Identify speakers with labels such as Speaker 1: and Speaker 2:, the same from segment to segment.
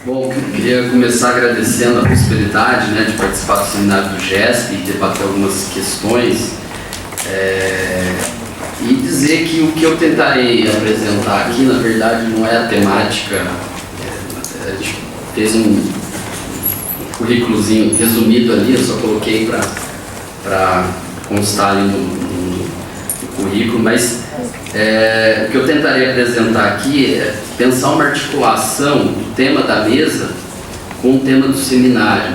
Speaker 1: Bom, eu queria começar agradecendo a possibilidade, de participar do seminário do GESP e debater algumas questões e dizer que o que eu tentarei apresentar aqui, na verdade, não é a temática. A gente fez um currículozinho resumido ali, eu só coloquei para constar ali no currículo, mas o que eu tentarei apresentar aqui é pensar uma articulação do tema da mesa com o tema do seminário,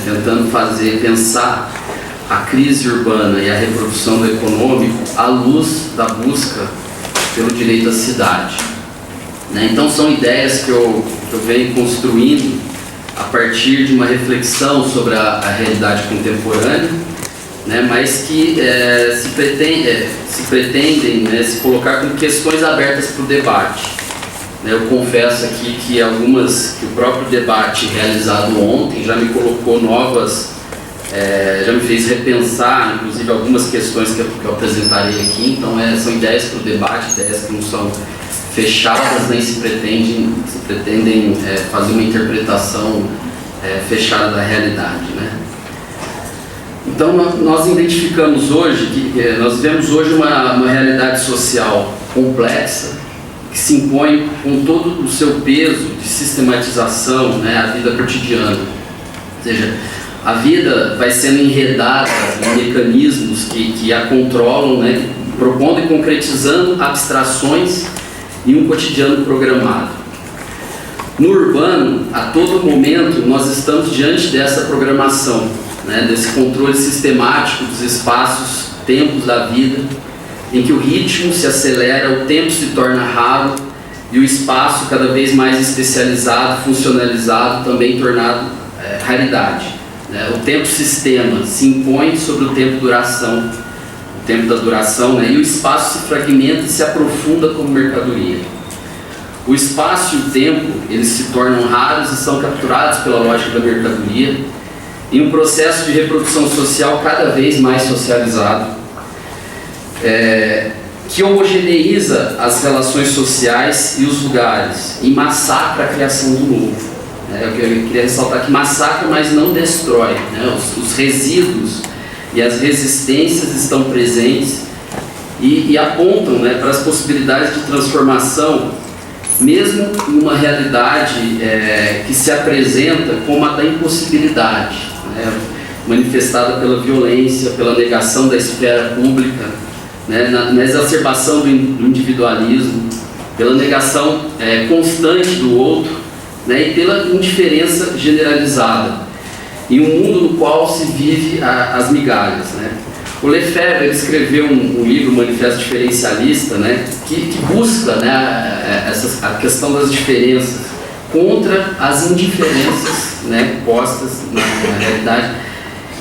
Speaker 1: tentando pensar a crise urbana e a reprodução do econômico à luz da busca pelo direito à cidade. Então são ideias que eu venho construindo a partir de uma reflexão sobre a realidade contemporânea, mas que se pretendem se colocar como questões abertas para o debate. Eu confesso aqui que que o próprio debate realizado ontem já me colocou já me fez repensar, inclusive, algumas questões que eu apresentarei aqui. Então são ideias para o debate, ideias que não são fechadas, nem se pretendem fazer uma interpretação fechada da realidade, Então nós identificamos hoje, nós vemos hoje uma realidade social complexa, que se impõe com todo o seu peso de sistematização à vida cotidiana. Ou seja, a vida vai sendo enredada em mecanismos que a controlam, propondo e concretizando abstrações em um cotidiano programado. No urbano, a todo momento, nós estamos diante dessa programação, desse controle sistemático dos espaços, tempos da vida, em que o ritmo se acelera, o tempo se torna raro e o espaço cada vez mais especializado, funcionalizado, também tornado raridade. O tempo-sistema se impõe sobre o tempo-duração, o tempo da duração, e o espaço se fragmenta e se aprofunda como mercadoria. O espaço e o tempo, eles se tornam raros e são capturados pela lógica da mercadoria, em um processo de reprodução social cada vez mais socializado, que homogeneiza as relações sociais e os lugares e massacra a criação do novo. Eu queria ressaltar que massacra, mas não destrói. Os resíduos e as resistências estão presentes e apontam para as possibilidades de transformação, mesmo em uma realidade que se apresenta como a da impossibilidade, manifestada pela violência, pela negação da esfera pública, na exacerbação do individualismo, pela negação constante do outro, e pela indiferença generalizada, em um mundo no qual se vive as migalhas. O Lefebvre escreveu um livro, Manifesto Diferencialista, que busca a questão das diferenças contra as indiferenças postas na realidade.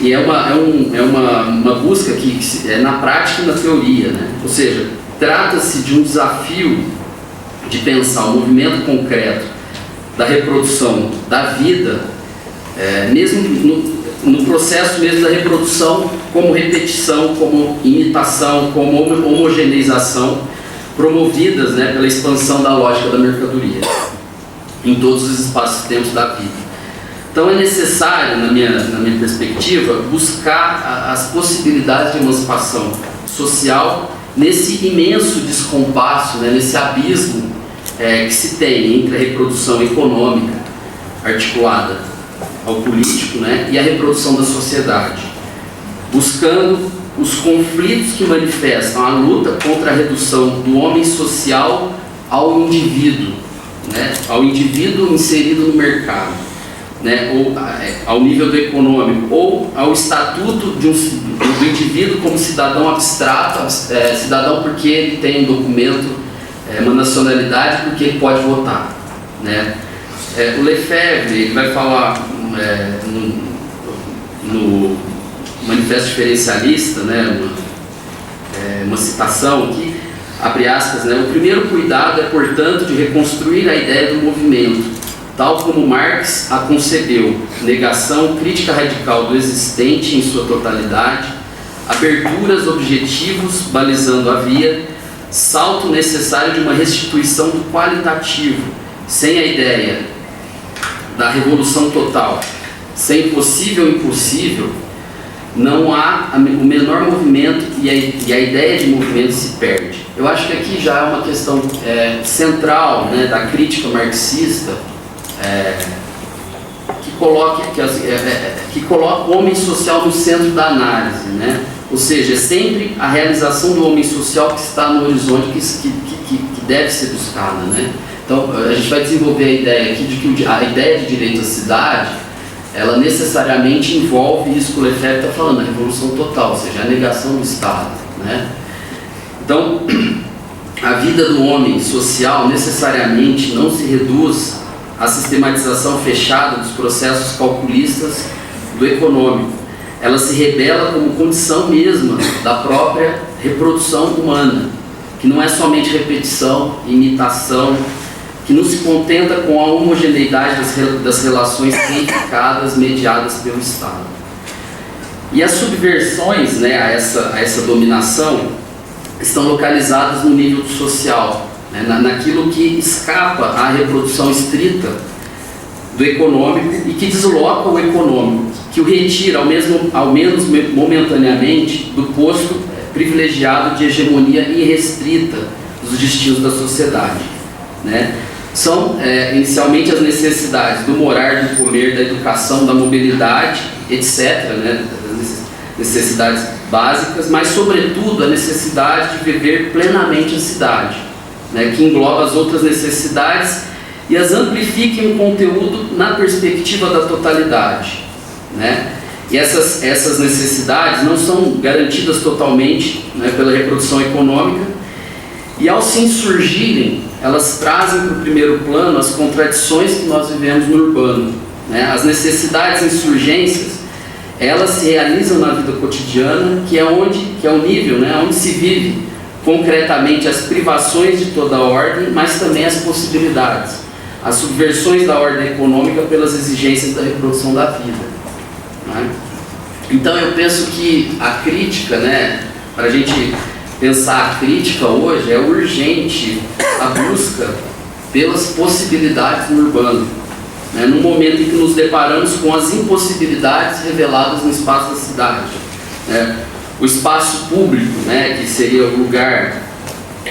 Speaker 1: E é uma busca que é na prática e na teoria, ou seja, trata-se de um desafio de pensar o movimento concreto da reprodução da vida, mesmo no processo mesmo da reprodução, como repetição, como imitação, como homogeneização, promovidas pela expansão da lógica da mercadoria em todos os espaços e tempos da vida. Então é necessário, na minha perspectiva, buscar as possibilidades de emancipação social nesse imenso descompasso, nesse abismo que se tem entre a reprodução econômica articulada ao político e a reprodução da sociedade, buscando os conflitos que manifestam a luta contra a redução do homem social ao indivíduo inserido no mercado, ou ao nível do econômico, ou ao estatuto do indivíduo como cidadão abstrato, cidadão porque ele tem um documento, uma nacionalidade, porque ele pode votar. O Lefebvre ele vai falar no Manifesto Diferencialista, uma citação que, abre aspas, o primeiro cuidado é, portanto, de reconstruir a ideia do movimento, tal como Marx a concebeu: negação, crítica radical do existente em sua totalidade, aberturas, objetivos, balizando a via, salto necessário de uma restituição do qualitativo, sem a ideia da revolução total ser impossível ou impossível, não há o menor movimento e a ideia de movimento se perde. Eu acho que aqui já é uma questão central, né, da crítica marxista, que coloca o homem social no centro da análise, né? Ou seja, é sempre a realização do homem social que está no horizonte que deve ser buscada, né? Então, a gente vai desenvolver a ideia aqui de que a ideia de direito à cidade, ela necessariamente envolve isso que o Lefebvre está falando, a revolução total, ou seja, a negação do Estado, né? Então, a vida do homem social necessariamente não se reduz à sistematização fechada dos processos calculistas do econômico. Ela se revela como condição mesma da própria reprodução humana, que não é somente repetição, imitação, que não se contenta com a homogeneidade das relações reificadas, mediadas pelo Estado. E as subversões, né, a essa dominação estão localizadas no nível social, né, naquilo que escapa à reprodução estrita do econômico e que desloca o econômico, que o retira, ao menos momentaneamente, do posto privilegiado de hegemonia irrestrita dos destinos da sociedade, né? São inicialmente as necessidades do morar, do comer, da educação, da mobilidade, etc., né? Necessidades básicas, mas sobretudo a necessidade de viver plenamente a cidade, né? Que engloba as outras necessidades e as amplifica em um conteúdo na perspectiva da totalidade, né? E essas necessidades não são garantidas totalmente, né, pela reprodução econômica, e ao se insurgirem, elas trazem para o primeiro plano as contradições que nós vivemos no urbano, né? As necessidades e insurgências, elas se realizam na vida cotidiana, que é o nível, né, onde se vive concretamente as privações de toda a ordem, mas também as possibilidades, as subversões da ordem econômica pelas exigências da reprodução da vida, né? Então eu penso que a crítica, né, para a gente pensar a crítica hoje, é urgente a busca pelas possibilidades no urbano, né, num momento em que nos deparamos com as impossibilidades reveladas no espaço da cidade, né? O espaço público, né, que seria o lugar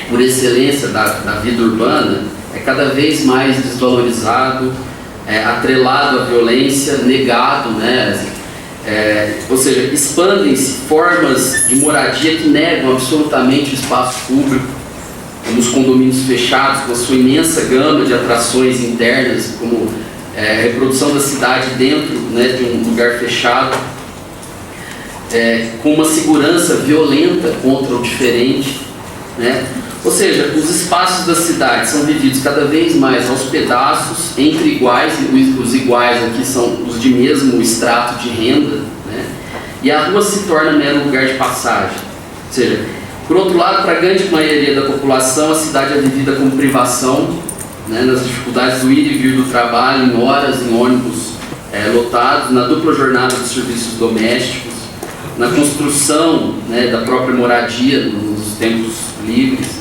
Speaker 1: por excelência da vida urbana, é cada vez mais desvalorizado, atrelado à violência, negado, né? Ou seja, expandem-se formas de moradia que negam absolutamente o espaço público, como os condomínios fechados, com a sua imensa gama de atrações internas, como a reprodução da cidade dentro, né, de um lugar fechado, com uma segurança violenta contra o diferente, né? Ou seja, os espaços da cidade são vividos cada vez mais aos pedaços, entre iguais, e os iguais aqui são os de mesmo extrato de renda, né? E a rua se torna mero lugar de passagem. Ou seja, por outro lado, para a grande maioria da população, a cidade é vivida como privação, né, nas dificuldades do ir e vir do trabalho, em horas, em ônibus lotados, na dupla jornada dos serviços domésticos, na construção, né, da própria moradia nos tempos livres,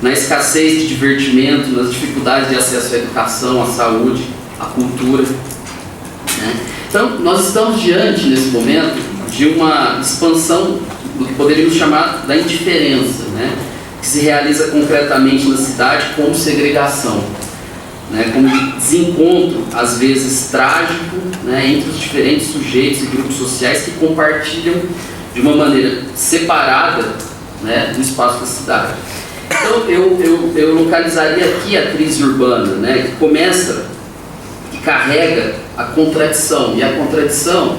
Speaker 1: na escassez de divertimento, nas dificuldades de acesso à educação, à saúde, à cultura, né? Então, nós estamos diante, nesse momento, de uma expansão do que poderíamos chamar da indiferença, né, que se realiza concretamente na cidade como segregação, né, como desencontro, às vezes trágico, né, entre os diferentes sujeitos e grupos sociais que compartilham de uma maneira separada, né, do espaço da cidade. Então eu localizaria aqui a crise urbana, né, que começa, que carrega a contradição, e a contradição,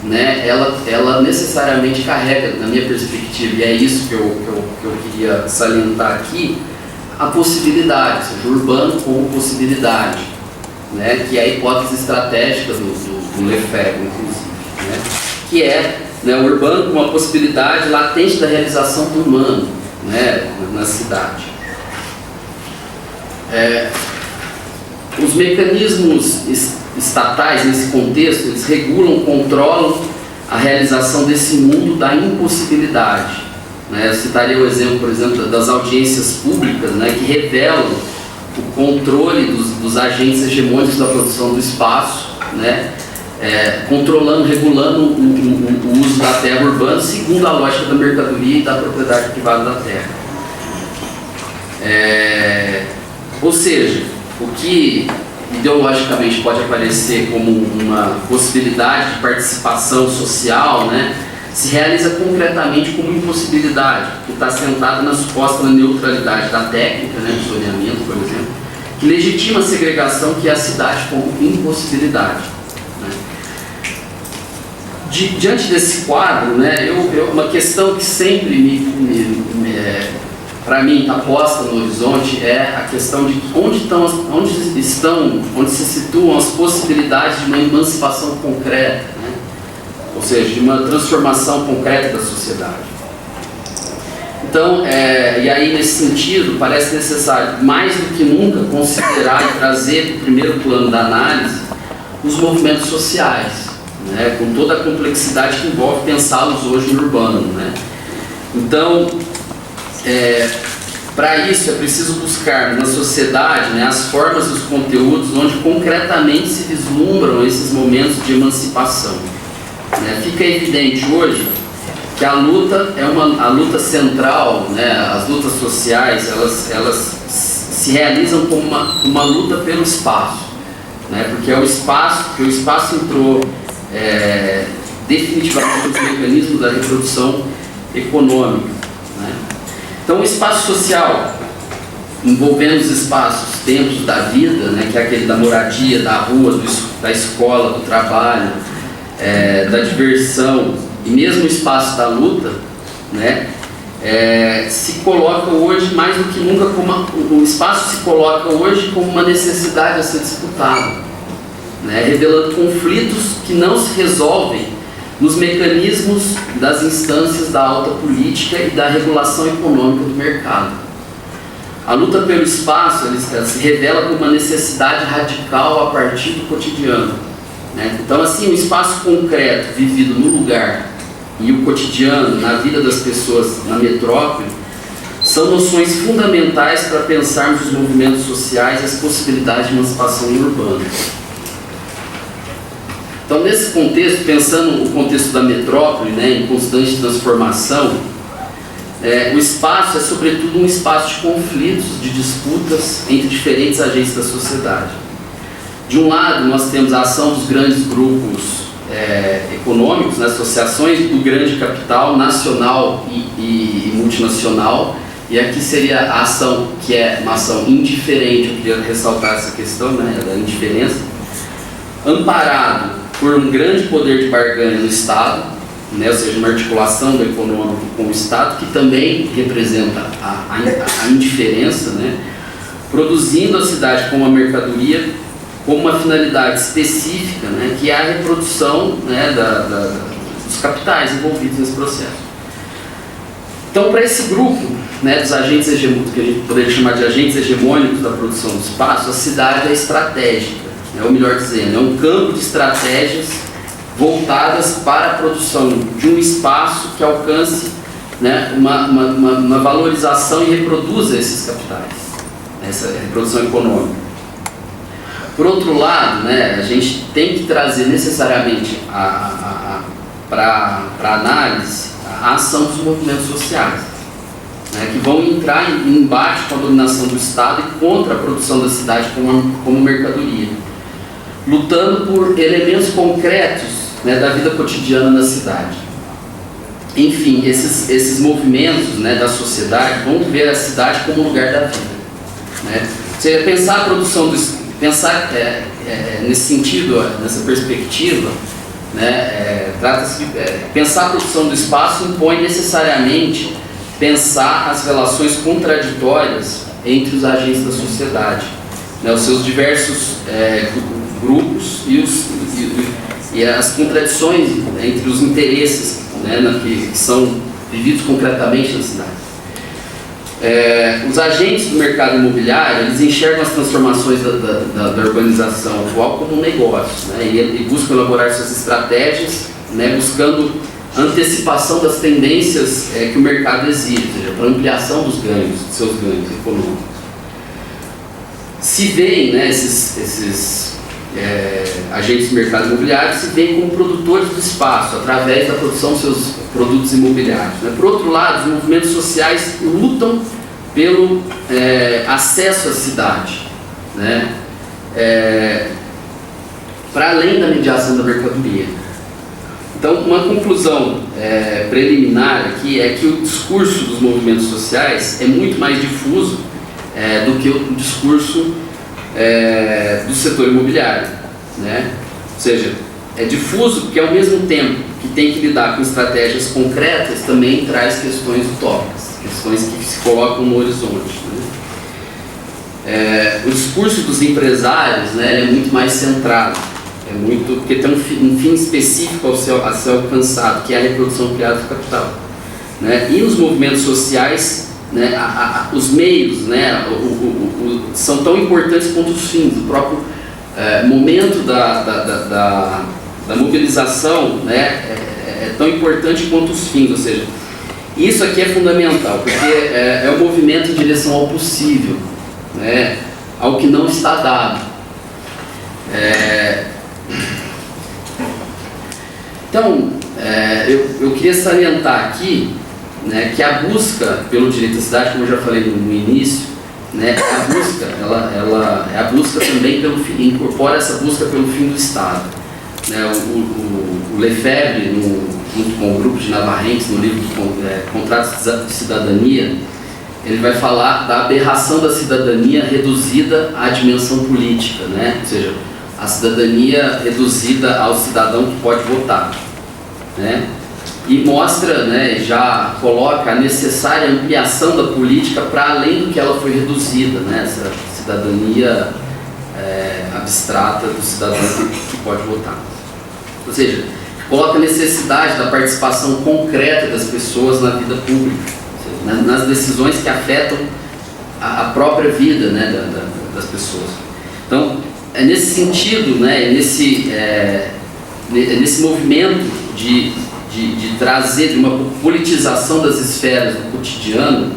Speaker 1: né, ela necessariamente carrega, na minha perspectiva, e é isso que eu queria salientar aqui, a possibilidade, ou seja, o urbano como possibilidade, né, que é a hipótese estratégica do Lefebvre, inclusive, né, que é, né, o urbano como uma possibilidade latente da realização do humano, né, na cidade. Os mecanismos estatais nesse contexto, eles regulam, controlam a realização desse mundo da impossibilidade, né? Eu citaria o exemplo, por exemplo, das audiências públicas, né, que revelam o controle dos agentes hegemônicos da produção do espaço, né? Controlando, regulando o uso da terra urbana segundo a lógica da mercadoria e da propriedade privada da terra. Ou seja, o que ideologicamente pode aparecer como uma possibilidade de participação social, né, se realiza concretamente como impossibilidade, que está sentada na suposta neutralidade da técnica, né, do zoneamento, por exemplo, que legitima a segregação, que é a cidade como impossibilidade. Né. Diante desse quadro, né, uma questão que sempre para mim está posta no horizonte é a questão de onde se situam as possibilidades de uma emancipação concreta, né? Ou seja, de uma transformação concreta da sociedade. Então, e aí nesse sentido, parece necessário, mais do que nunca, considerar e trazer para o primeiro plano da análise os movimentos sociais, né? Com toda a complexidade que envolve pensá-los hoje no urbano, né? Então, para isso é preciso buscar na sociedade, né, as formas e os conteúdos onde concretamente se vislumbram esses momentos de emancipação. Né? Fica evidente hoje que a luta é a luta central, né, as lutas sociais, elas se realizam como uma luta pelo espaço, né, porque o espaço entrou definitivamente nos mecanismos da reprodução econômica. Né? Então, o espaço social, envolvendo os espaços, tempos da vida, né, que é aquele da moradia, da rua, da escola, do trabalho, da diversão, e mesmo o espaço da luta, né, se coloca hoje, mais do que nunca, o espaço se coloca hoje como uma necessidade a ser disputada, né, revelando conflitos que não se resolvem nos mecanismos das instâncias da alta política e da regulação econômica do mercado. A luta pelo espaço se revela como uma necessidade radical a partir do cotidiano. Né? Então, assim, o espaço concreto vivido no lugar e o cotidiano na vida das pessoas na metrópole são noções fundamentais para pensarmos os movimentos sociais e as possibilidades de emancipação urbana. Então, nesse contexto, pensando o contexto da metrópole, né, em constante transformação, o espaço é, sobretudo, um espaço de conflitos, de disputas entre diferentes agentes da sociedade. De um lado, nós temos a ação dos grandes grupos econômicos, né, associações do grande capital nacional e multinacional, e aqui seria a ação que é uma ação indiferente, eu queria ressaltar essa questão, né, da indiferença, amparado por um grande poder de barganha no Estado, né, ou seja, uma articulação do econômico com o Estado, que também representa a indiferença, né, produzindo a cidade como uma mercadoria, com uma finalidade específica, né, que é a reprodução, né, dos capitais envolvidos nesse processo. Então, para esse grupo, né, dos agentes hegemônicos, que a gente poderia chamar de agentes hegemônicos da produção do espaço, a cidade é estratégica. Ou melhor dizendo, é um campo de estratégias voltadas para a produção de um espaço que alcance, né, uma valorização e reproduza esses capitais, essa reprodução econômica. Por outro lado, né, a gente tem que trazer necessariamente para análise a ação dos movimentos sociais, né, que vão entrar em embate com a dominação do Estado e contra a produção da cidade como mercadoria, lutando por elementos concretos, né, da vida cotidiana na cidade. Enfim, esses movimentos, né, da sociedade vão ver a cidade como lugar da vida. Né? Ou seja, pensar a produção nesse sentido, nessa perspectiva, né, trata-se de pensar a produção do espaço impõe necessariamente pensar as relações contraditórias entre os agentes da sociedade, né, os seus diversos grupos e as contradições entre os interesses, né, que são vividos concretamente na cidade. Os agentes do mercado imobiliário, eles enxergam as transformações da urbanização atual como um negócio, né, e buscam elaborar suas estratégias, né, buscando antecipação das tendências que o mercado exige, ou seja, para ampliação dos ganhos, de seus ganhos econômicos. se veem, né, esses agentes do mercado imobiliário se veem como produtores do espaço, através da produção dos seus produtos imobiliários, né? Por outro lado, os movimentos sociais lutam pelo acesso à cidade, né? Para além da mediação da mercadoria. Então, uma conclusão preliminar aqui é que o discurso dos movimentos sociais é muito mais difuso do que o discurso do setor imobiliário, né? Ou seja, é difuso porque ao mesmo tempo que tem que lidar com estratégias concretas, também traz questões utópicas, questões que se colocam no horizonte, né? O discurso dos empresários, né, é muito mais centrado, porque tem um fim específico a ser alcançado, que é a reprodução criada do capital, né? E nos movimentos sociais, né, os meios, né, são tão importantes quanto os fins. O próprio momento da mobilização, né, é tão importante quanto os fins. Ou seja, isso aqui é fundamental, porque é o movimento em direção ao possível, né, ao que não está dado. Então, eu queria salientar aqui, né, que a busca pelo direito à cidade, como eu já falei no início, né, a busca, ela é a busca também pelo fim, incorpora essa busca pelo fim do Estado, né? O Lefebvre, junto com o grupo de Navarrenques, no livro Contratos de Cidadania, ele vai falar da aberração da cidadania reduzida à dimensão política, né? Ou seja, a cidadania reduzida ao cidadão que pode votar, né? E mostra, né, já coloca a necessária ampliação da política para além do que ela foi reduzida, né? Essa cidadania abstrata do cidadão que pode votar. Ou seja, coloca a necessidade da participação concreta das pessoas na vida pública, ou seja, nas decisões que afetam a própria vida, né, das pessoas. Então, é nesse sentido, né, nesse movimento de trazer de uma politização das esferas do cotidiano,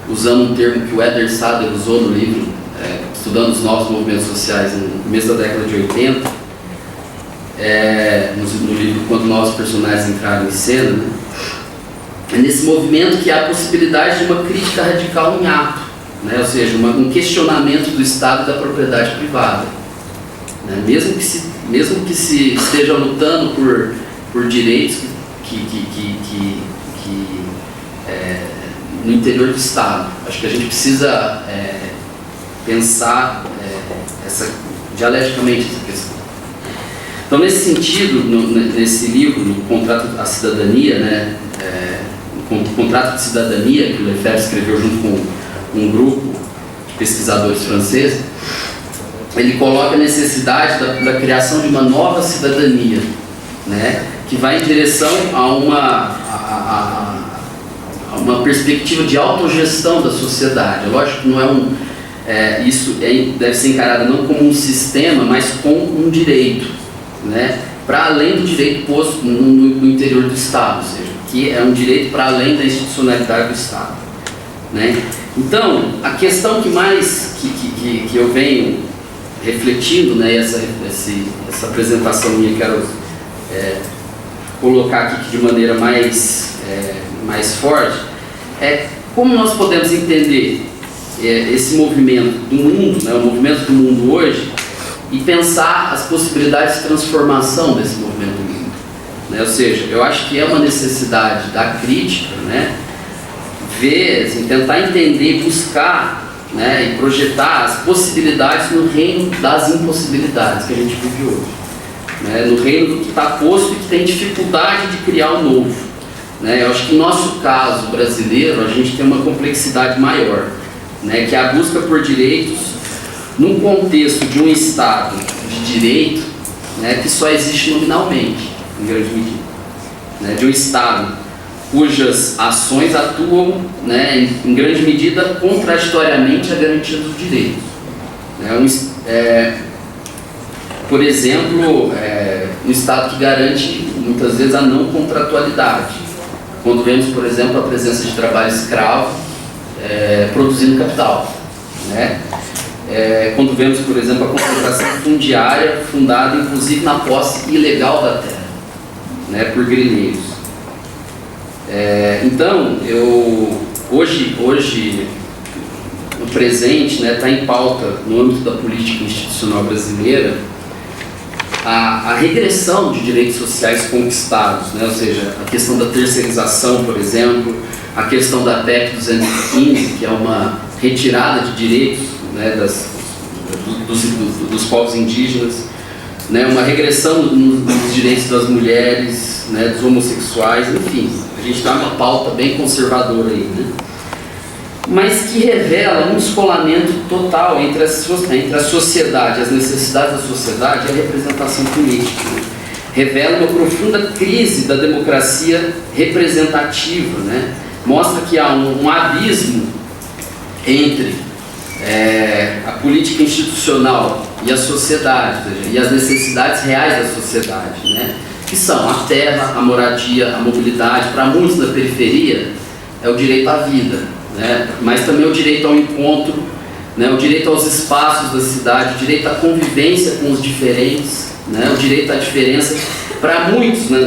Speaker 1: usando um termo que o Eder Sader usou no livro, estudando os novos movimentos sociais no começo da década de 80, no livro Quando Novos Personagens Entraram em Cena, né? É nesse movimento que há a possibilidade de uma crítica radical em ato, né? Ou seja, um questionamento do Estado e da propriedade privada, né? Mesmo que se esteja lutando por direitos no interior do Estado. Acho que a gente precisa pensar dialeticamente essa questão. Então, nesse sentido, nesse livro, no Contrato à Cidadania, né, o Contrato de Cidadania, que o Lefebvre escreveu junto com um grupo de pesquisadores franceses, ele coloca a necessidade da criação de uma nova cidadania, né, que vai em direção a uma perspectiva de autogestão da sociedade. É lógico que não isso deve ser encarado não como um sistema, mas como um direito, né, para além do direito posto no interior do Estado, ou seja, que é um direito para além da institucionalidade do Estado, né? Então, a questão que eu venho refletindo, né, essa apresentação minha quero colocar aqui de maneira mais forte, é como nós podemos entender esse movimento do mundo, né, o movimento do mundo hoje, e pensar as possibilidades de transformação desse movimento do mundo, né? Ou seja, eu acho que é uma necessidade da crítica, né, ver, assim, tentar entender, buscar, né, e projetar as possibilidades no reino das impossibilidades que a gente vive hoje, né, no reino do que está posto e que tem dificuldade de criar o novo, né? Eu acho que no nosso caso brasileiro a gente tem uma complexidade maior, né, que é a busca por direitos num contexto de um Estado de direito, né, que só existe nominalmente, em grande medida, né, de um Estado cujas ações atuam, né, em grande medida contraditoriamente à garantia dos direitos, né? Por exemplo, um Estado que garante muitas vezes a não contratualidade, quando vemos, por exemplo, a presença de trabalho escravo produzindo capital, né? quando vemos, por exemplo, a concentração fundiária fundada, inclusive, na posse ilegal da terra, né, por grileiros. Então, hoje no presente, né, está em pauta, no âmbito da política institucional brasileira, a regressão de direitos sociais conquistados, né, ou seja, a questão da terceirização, por exemplo, a questão da PEC 215, que é uma retirada de direitos, né, dos povos indígenas, né, uma regressão nos direitos das mulheres, né, dos homossexuais, enfim, a gente está numa pauta bem conservadora aí, né? Mas que revela um descolamento total entre a sociedade, as necessidades da sociedade e a representação política, né? Revela uma profunda crise da democracia representativa, né? Mostra que há um abismo entre a política institucional e a sociedade, e as necessidades reais da sociedade, né? Que são a terra, a moradia, a mobilidade. Para muitos na periferia é o direito à vida, né? Mas também o direito ao encontro, né? O direito aos espaços da cidade, o direito à convivência com os diferentes, né? O direito à diferença. Para muitos, né,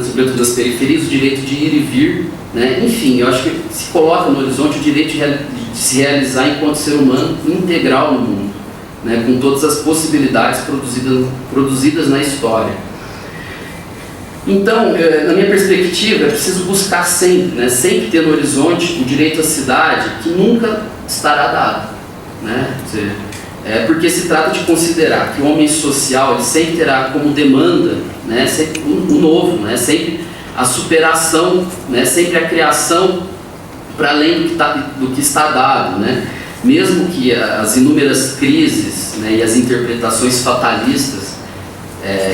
Speaker 1: sobretudo das periferias, o direito de ir e vir, né? Enfim, eu acho que se coloca no horizonte o direito de se realizar enquanto ser humano integral no mundo, né? Com todas as possibilidades produzidas na história. Então, na minha perspectiva, é preciso buscar sempre, né, sempre ter no horizonte o direito à cidade, que nunca estará dado, né? Porque se trata de considerar que o homem social ele sempre terá como demanda, né, sempre o novo, né, sempre a superação, né, sempre a criação para além do que está dado, né? Mesmo que as inúmeras crises, né, e as interpretações fatalistas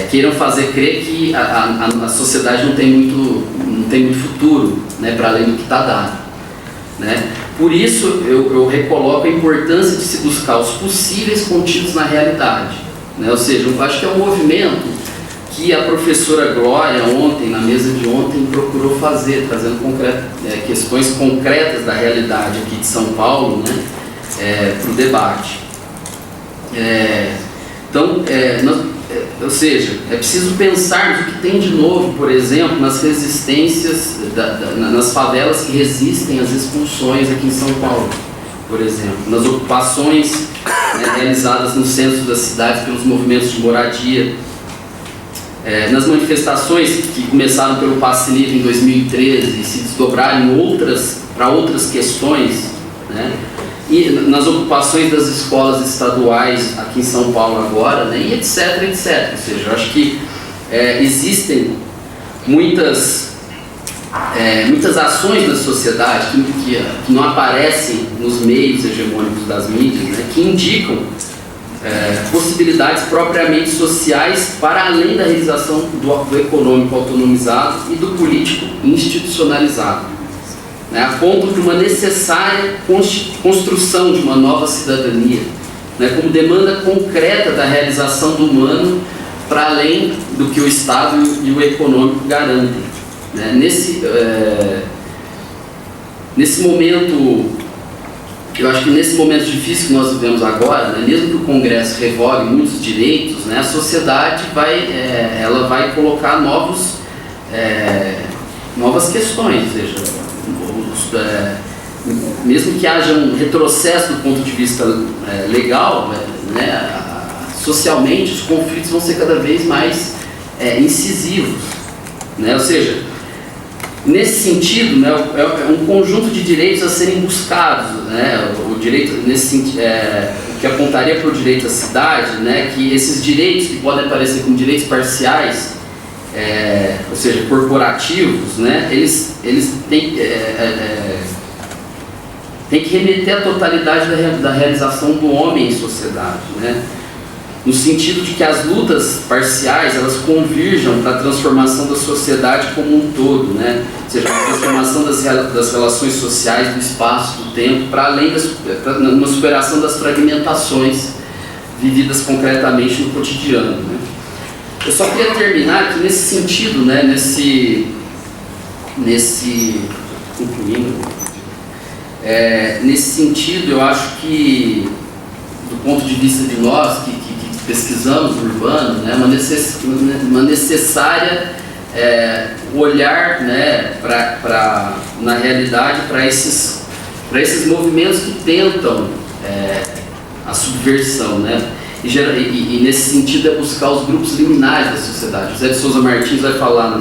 Speaker 1: queiram fazer crer que a sociedade não tem muito futuro, né, para além do que está dado, né? Por isso eu recoloco a importância de se buscar os possíveis contidos na realidade, né? Ou seja, eu acho que é um movimento que a professora Glória ontem, na mesa de ontem, procurou fazer, trazendo questões concretas da realidade aqui de São Paulo, né, para o debate. Ou seja, é preciso pensar no que tem de novo, por exemplo, nas resistências, nas favelas que resistem às expulsões aqui em São Paulo, por exemplo, nas ocupações, né, realizadas no centro das cidades pelos movimentos de moradia, nas manifestações que começaram pelo Passe Livre em 2013 e se desdobraram para outras questões, né? E nas ocupações das escolas estaduais aqui em São Paulo agora, né, e etc, etc. Ou seja, eu acho que existem muitas ações da sociedade que não aparecem nos meios hegemônicos das mídias, né, que indicam possibilidades propriamente sociais para além da realização do econômico autonomizado e do político institucionalizado, né, a ponto de uma necessária construção de uma nova cidadania, né, como demanda concreta da realização do humano para além do que o Estado e o econômico garantem, né. Nesse momento, eu acho que nesse momento difícil que nós vivemos agora, né, mesmo que o Congresso revogue muitos direitos, né, a sociedade ela vai colocar novas questões, ou seja, mesmo que haja um retrocesso do ponto de vista legal, né, socialmente os conflitos vão ser cada vez mais incisivos, né? Ou seja, nesse sentido, né, é um conjunto de direitos a serem buscados, né? O direito, o que apontaria para o direito à cidade, né, que esses direitos que podem aparecer como direitos parciais, ou seja, corporativos, né, eles têm que remeter à totalidade da realização do homem em sociedade, né, no sentido de que as lutas parciais elas convirjam para a transformação da sociedade como um todo, né, ou seja, a transformação das relações sociais, do espaço, do tempo, para além uma superação das fragmentações vividas concretamente no cotidiano, né. Eu só queria terminar aqui nesse sentido, né, concluindo, nesse sentido eu acho que do ponto de vista de nós que pesquisamos o urbano, né, uma necessária olhar, né, na realidade para esses movimentos que tentam a subversão, né? E nesse sentido é buscar os grupos liminares da sociedade. José de Souza Martins vai falar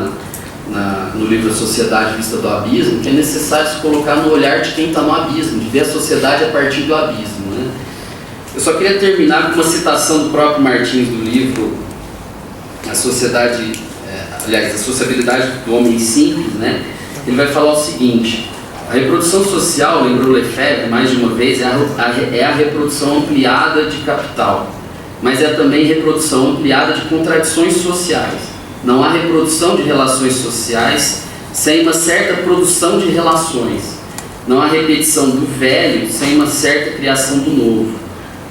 Speaker 1: no livro A Sociedade Vista do Abismo que é necessário se colocar no olhar de quem está no abismo, de ver a sociedade a partir do abismo, né? Eu só queria terminar com uma citação do próprio Martins do livro A Sociedade, A Sociabilidade do Homem Simples, né? Ele vai falar o seguinte: a reprodução social, lembrou Lefebvre mais de uma vez, é a reprodução ampliada de capital, mas é também reprodução ampliada de contradições sociais. Não há reprodução de relações sociais sem uma certa produção de relações. Não há repetição do velho sem uma certa criação do novo.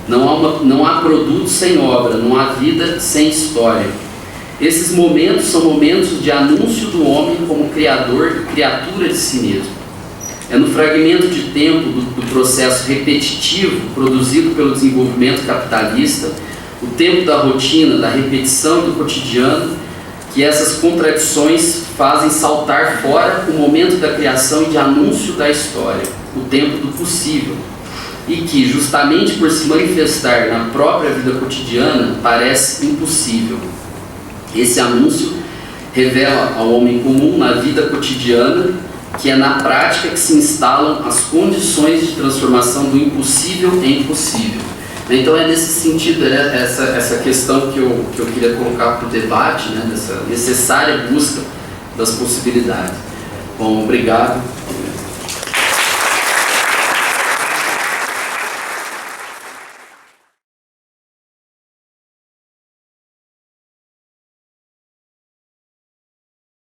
Speaker 1: Não há produto sem obra, não há vida sem história. Esses momentos são momentos de anúncio do homem como criador e criatura de si mesmo. É no fragmento de tempo do processo repetitivo produzido pelo desenvolvimento capitalista, o tempo da rotina, da repetição do cotidiano, que essas contradições fazem saltar fora o momento da criação e de anúncio da história, o tempo do possível, e que, justamente por se manifestar na própria vida cotidiana, parece impossível. Esse anúncio revela ao homem comum na vida cotidiana que é na prática que se instalam as condições de transformação do impossível em possível. Então é nesse sentido, né, essa questão que eu queria colocar para o debate, né, dessa necessária busca das possibilidades. Bom, obrigado.